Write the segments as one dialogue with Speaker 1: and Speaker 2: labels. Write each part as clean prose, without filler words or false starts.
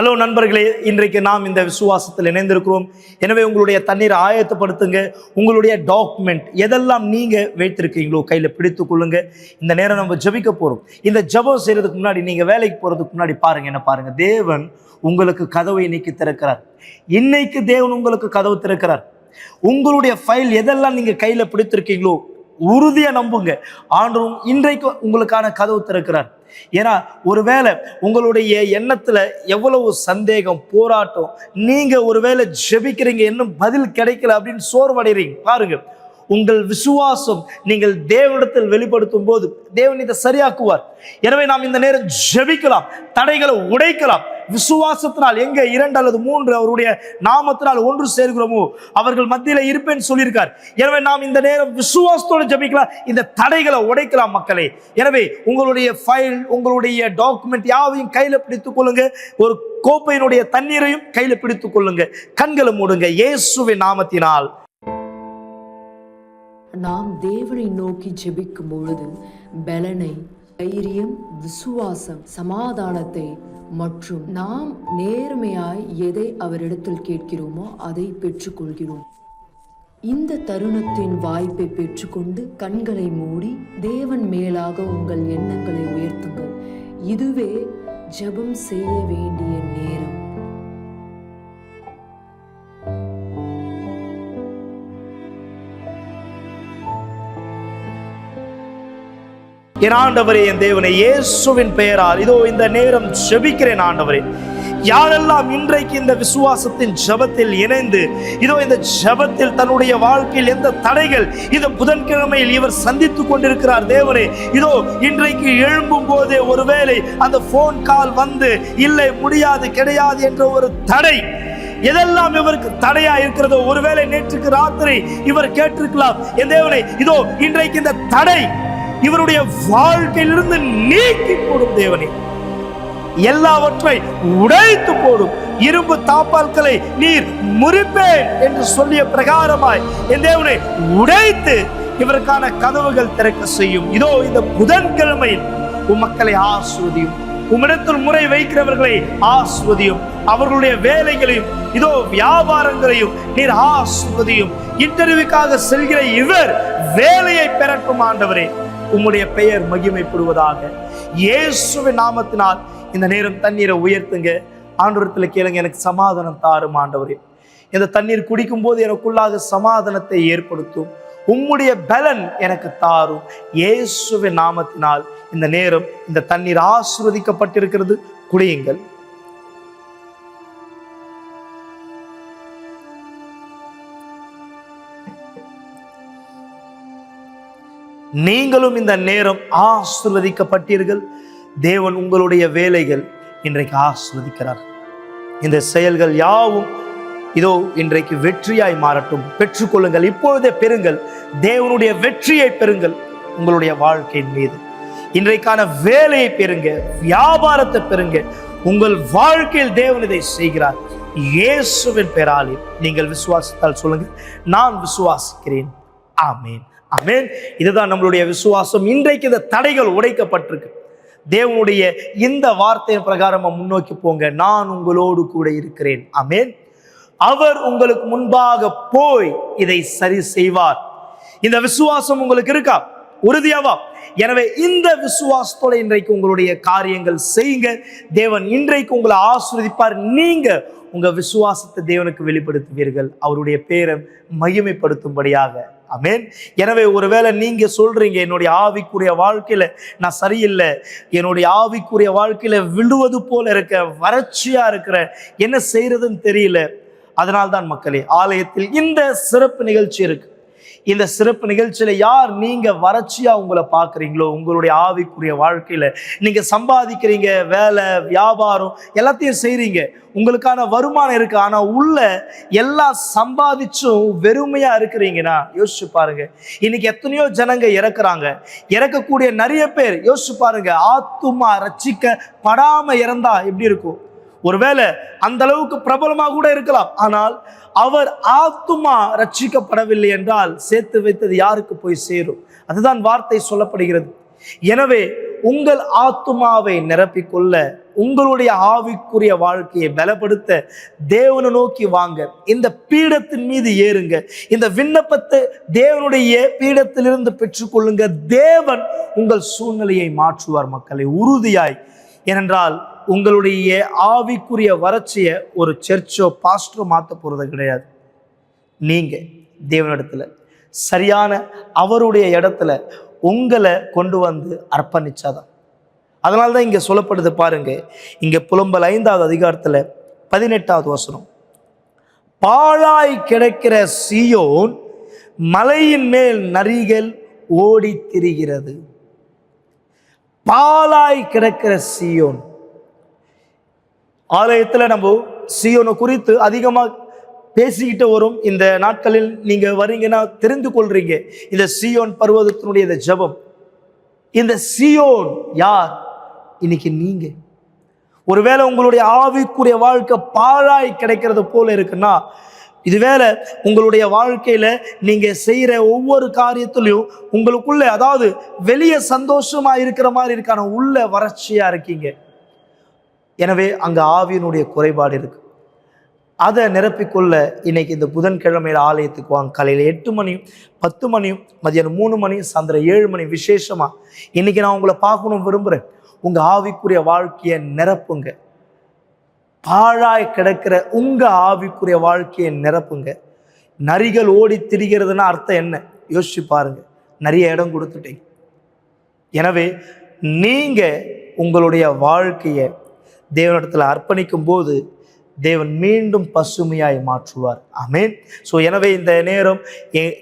Speaker 1: Hello நண்பர்களே, இன்றைக்கு நாம் இந்த விசுவாசத்தில் இணைந்திருக்கிறோம். எனவே உங்களுடைய தண்ணீரை ஆயத்தப்படுத்துங்க. உங்களுடைய டாக்குமெண்ட் எதெல்லாம் நீங்க வைத்திருக்கீங்களோ கையில பிடித்து கொள்ளுங்க. இந்த நேரம் நம்ம ஜெபிக்க போறோம். இந்த ஜெபம் செய்யறதுக்கு முன்னாடி, நீங்க வேலைக்கு போறதுக்கு முன்னாடி என்ன பாருங்க, தேவன் உங்களுக்கு கதவை இன்னைக்கு திறக்கிறார். இன்னைக்கு தேவன் உங்களுக்கு கதவு திறக்கிறார். உங்களுடைய ஃபைல் எதெல்லாம் நீங்க கையில பிடித்திருக்கீங்களோ உறுதியா நம்புங்க, ஆண்டவரும் இன்றைக்கு உங்களுக்கான கதவு திறக்கிறார். ஏன்னா ஒருவேளை உங்களுடைய எண்ணத்துல எவ்வளவு சந்தேகம், போராட்டம், நீங்க ஒருவேளை ஜெபிக்கிறீங்க இன்னும் பதில் கிடைக்கல அப்படின்னு சோர்வடைறீங்க. பாருங்க, உங்கள் விசுவாசம் நீங்கள் தேவனிடத்தில் வெளிப்படுத்தும் போது தேவன் இதை சரியாக்குவார். எனவே நாம் இந்த நேரம் ஜெபிக்கலாம், தடைகளை உடைக்கலாம். விசுவாசத்தினால் எங்க 2 அல்லது 3 அவருடைய நாமத்தினால் ஒன்று சேர்கிறோமோ அவர்கள் மத்தியில இருப்பேன்னு சொல்லியிருக்கார். எனவே நாம் இந்த நேரம் விசுவாசத்தோடு ஜெபிக்கலாம், இந்த தடைகளை உடைக்கலாம் மக்களே. எனவே உங்களுடைய ஃபைல், உங்களுடைய டாக்குமெண்ட் யாவையும் கையில பிடித்துக் கொள்ளுங்க. ஒரு கோப்பையினுடைய தண்ணீரையும் கையில பிடித்துக் கொள்ளுங்க. கண்களை மூடுங்க. இயேசுவின் நாமத்தினால்.
Speaker 2: நாம் தேவனை நோக்கி ஜெபிக்கும் பொழுது பலனை, தைரியம், விசுவாசம், சமாதானத்தை மற்றும் நாம் நேர்மையாய் எதை அவரிடத்தில் கேட்கிறோமோ அதை பெற்றுக்கொள்கிறோம். இந்த தருணத்தின் வாய்ப்பை பெற்றுக்கொண்டு கண்களை மூடி தேவன் மேலாக உங்கள் எண்ணங்களை உயர்த்துங்கள். இதுவே ஜெபம் செய்ய வேண்டிய நேரம்.
Speaker 1: என் ஆண்டவரே, என் தேவனே, இயேசுவின் பெயரால் இதோ இந்த நேரம் ஜெபிக்கிறேன். ஆண்டவரே, யாரெல்லாம் இன்றைக்கு இந்த விசுவாசத்தின் ஜெபத்தில் இணைந்து இதோ இந்த ஜெபத்தில் தன்னுடைய வாழ்க்கையில் எந்த தடைகள் இந்த புதன்கிழமையில் இவர் சந்தித்துக் கொண்டிருக்கிறார், தேவனே, இதோ இன்றைக்கு எழும்பும் போதே ஒருவேளை அந்த போன் கால் வந்து இல்லை, முடியாது, கிடையாது என்ற ஒரு தடை எதெல்லாம் இவருக்கு தடையா இருக்கிறதோ, ஒருவேளை நேற்றுக்கு ராத்திரி இவர் கேட்டிருக்கலாம், என் தேவனே, இதோ இன்றைக்கு இந்த தடை இவருடைய வாழ்க்கையிலிருந்து நீக்கி போடும். தேவனே, எல்லாவற்றை உடைத்து போடும். இரும்பு தாப்பால்களை நீர் முறிப்பேன் என்று சொல்லிய பிரகாரமாய் என் தேவனை உடைத்து இவருக்கான கதவுகள் திறக்க செய்யும். இதோ இந்த புதன்கிழமையில் மக்களை ஆஸ்வதியும், உம்மிடத்தில் முறை வைக்கிறவர்களை ஆஸ்வதியும், அவர்களுடைய வேலைகளையும் இதோ வியாபாரங்களையும் நீர் ஆஸ்வதியும். இன்டர்வியூக்காக செல்கிற இவர் வேலையை பெறட்டும். ஆண்டவரே, உம்முடைய பெயர் மகிமைப்படுவதாக. இயேசுவின் நாமத்தினால் இந்த நேரம் தண்ணீரை உயர்த்துங்க. ஆண்டவரத்தில் கேளுங்க, எனக்கு சமாதானம் தாரும் ஆண்டவரே. இந்த தண்ணீர் குடிக்கும் போது எனக்குள்ளாக சமாதானத்தை ஏற்படுத்தும். உம்முடைய பலன் எனக்கு தாரும். இயேசுவின் நாமத்தினால் இந்த நேரம் இந்த தண்ணீர் ஆசீர்வதிக்கப்பட்டிருக்கிறது. குடியுங்கள். நீங்களும் இந்த நேரம் ஆசீர்வதிக்கப்பட்டீர்கள். தேவன் உங்களுடைய வேலைகள் இன்றைக்கு ஆசீர்வதிக்கிறார். இந்த செயல்கள் யாவும் இதோ இன்றைக்கு வெற்றியாய் மாறட்டும். பெற்றுக்கொள்ளுங்கள், இப்பொழுதே பெறுங்கள். தேவனுடைய வெற்றியை பெறுங்கள். உங்களுடைய வாழ்க்கையின் மீது இன்றைக்கான வேலையை பெறுங்க, வியாபாரத்தை பெறுங்க. உங்கள் வாழ்க்கையில் தேவன் இதை செய்கிறார். இயேசுவின் பெயராலே நீங்கள் விசுவாசத்தால் சொல்லுங்க, நான் விசுவாசிக்கிறேன். ஆமேன், ஆமென். இதுதான் நம்மளுடைய விசுவாசம். இன்றைக்கு இந்த தடைகள் உடைக்கப்பட்டிருக்கு. தேவனுடைய இந்த வார்த்தையின் பிரகாரம் முன்னோக்கி போங்க. நான் உங்களோடு கூட இருக்கிறேன். ஆமென். அவர் உங்களுக்கு முன்பாக போய் இதை சரி செய்வார். இந்த விசுவாசம் உங்களுக்கு இருக்கா? உறுதியாவா? எனவே இந்த விசுவாசத்தோட இன்றைக்கு உங்களுடைய காரியங்கள் செய்யுங்க. தேவன் இன்றைக்கு உங்களை ஆசீர்வதிப்பார். நீங்க உங்க விசுவாசத்தை தேவனுக்கு வெளிப்படுத்துவீர்கள், அவருடைய பேரை மகிமைப்படுத்தும்படியாக. ஆமென். எனவே ஒருவேளை நீங்க சொல்றீங்க, என்னுடைய ஆவிக்குரிய வாழ்க்கையில நான் சரியில்லை, என்னுடைய ஆவிக்குரிய வாழ்க்கையில விழுவது போல இருக்க, வறட்சியா இருக்கிற, என்ன செய்யறதுன்னு தெரியல. அதனால்தான் மக்களே, ஆலயத்தில் இந்த சிறப்பு நிகழ்ச்சி இருக்கு. இந்த சிறப்பு நிகழ்ச்சியில யார் நீங்க வறட்சியா உங்களை பார்க்குறீங்களோ, உங்களுடைய ஆவிக்குரிய வாழ்க்கையில நீங்க சம்பாதிக்கிறீங்க, வேலை, வியாபாரம் எல்லாத்தையும் செய்றீங்க, உங்களுக்கான வருமானம் இருக்கு, ஆனா உள்ள எல்லாம் சம்பாதிச்சும் வெறுமையா இருக்கிறீங்கன்னா யோசிச்சு பாருங்க. இன்னைக்கு எத்தனையோ ஜனங்க இறக்குறாங்க. இறக்கக்கூடிய நிறைய பேர் யோசிச்சு பாருங்க, ஆத்துமா ரட்சிக்கப்படாம இறந்தா எப்படி இருக்கும்? ஒருவேளை அந்த அளவுக்கு பிரபலமாக கூட இருக்கலாம், ஆனால் அவர் ஆத்துமா ரட்சிக்கப்படவில்லை என்றால் சேர்த்து வைத்தது யாருக்கு போய் சேரும்? அதுதான் வார்த்தை சொல்லப்படுகிறது. எனவே உங்கள் ஆத்துமாவை நிரப்பிக்கொள்ள, உங்களுடைய ஆவிக்குரிய வாழ்க்கையை பலப்படுத்த தேவனை நோக்கி வாங்க. இந்த பீடத்தின் மீது ஏறுங்க. இந்த விண்ணப்பத்தை தேவனுடைய பீடத்திலிருந்து பெற்றுக்கொள்ளுங்க. தேவன் உங்கள் சூழ்நிலையை மாற்றுவார் மக்களை, உறுதியாய். ஏனென்றால் உங்களுடைய ஆவிக்குரிய வறட்சியை ஒரு சர்ச்சோ பாஸ்டரோ மாற்ற போறது கிடையாது. நீங்க தேவனிடத்துல சரியான அவருடைய இடத்துல உங்களை கொண்டு வந்து அர்ப்பணிச்சாதான். அதனால்தான் இங்க சொல்லப்படுது பாருங்க, இங்க புலம்பல் 5வது அதிகாரத்துல 18வது வசனம், பாழாய் கிடக்கிற சீயோன் மலையின் மேல் நரிகள் ஓடி திரிகிறது. பாழாய் கிடக்கிற சீயோன். ஆலயத்துல நம்ம சீயோனை குறித்து அதிகமா பேசிக்கிட்டு வரும். இந்த நாட்களில் நீங்க வரீங்கன்னா தெரிந்து கொள்றீங்க இந்த சீயோன் பர்வதத்தினுடைய இந்த ஜெபம். இந்த சீயோன் யார்? இன்னைக்கு நீங்க. ஒருவேளை உங்களுடைய ஆவிக்குரிய வாழ்க்கை பாழாய் கிடைக்கிறது போல இருக்குன்னா, இதுவேளை உங்களுடைய வாழ்க்கையில நீங்க செய்யற ஒவ்வொரு காரியத்திலையும் உங்களுக்குள்ள, அதாவது வெளியே சந்தோஷமா இருக்கிற மாதிரி இருக்கான, உள்ள வறட்சியா இருக்கீங்க. எனவே அங்க ஆவியினுடைய குறைபாடு இருக்கு. அதை நிரப்பிக்கொள்ள இன்னைக்கு இந்த புதன்கிழமையில ஆலயத்துக்கு வாங்க. காலையில் 8 மணியும் 10 மணியும் மதியானம் 3 மணியும் சாயந்தரம் 7 மணி. விசேஷமா இன்னைக்கு நான் உங்களை பார்க்கணும் விரும்புகிறேன். உங்க ஆவிக்குரிய வாழ்க்கையை நிரப்புங்க. பாழாய் கிடக்கிற உங்க ஆவிக்குரிய வாழ்க்கையை நிரப்புங்க. நரிகள் ஓடி திரிகிறதுனா அர்த்தம் என்ன? யோசிச்சு பாருங்க. நிறைய இடம் கொடுத்துட்டீங்க. எனவே நீங்க உங்களுடைய வாழ்க்கையை தேவனிடத்தில் அர்ப்பணிக்கும் போது தேவன் மீண்டும் பசுமையாய் மாற்றுவார். ஆமென். ஸோ எனவே இந்த நேரம்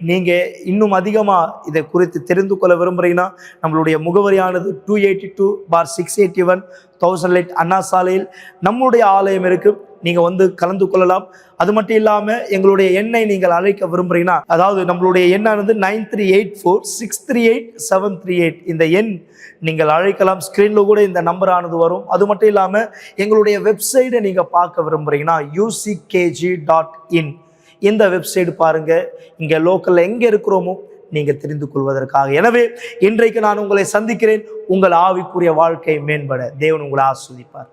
Speaker 1: நீங்க இன்னும் அதிகமாக இதை குறித்து தெரிந்து கொள்ள விரும்புறீங்கன்னா, நம்மளுடைய முகவரியானது 282/681 1000 லைட் அண்ணா சாலையில் நம்முடைய ஆலயம் இருக்கு. நீங்க வந்து கலந்து கொள்ளலாம். அது மட்டும் இல்லாம எங்களுடைய எண்ணை நீங்கள் அழைக்க விரும்புறீங்கன்னா, அதாவது நம்மளுடைய எண்ணானது 9384638738. இந்த எண் நீங்கள் அழைக்கலாம். ஸ்கிரீன்ல கூட இந்த நம்பரானது வரும். அது மட்டும் இல்லாம எங்களுடைய வெப்சைட்டை நீங்க பார்க்க விரும்புறீங்கன்னா uckg.in இந்த வெப்சைட் பாருங்க. இங்க லோக்கல்ல எங்க இருக்கிறோமோ நீங்க தெரிந்து கொள்வதற்காக. எனவே இன்றைக்கு நான் உங்களை சந்திக்கிறேன். உங்கள் ஆவிக்குரிய வாழ்க்கை மேம்பட தேவன் உங்களை ஆசீர்வதிப்பார்.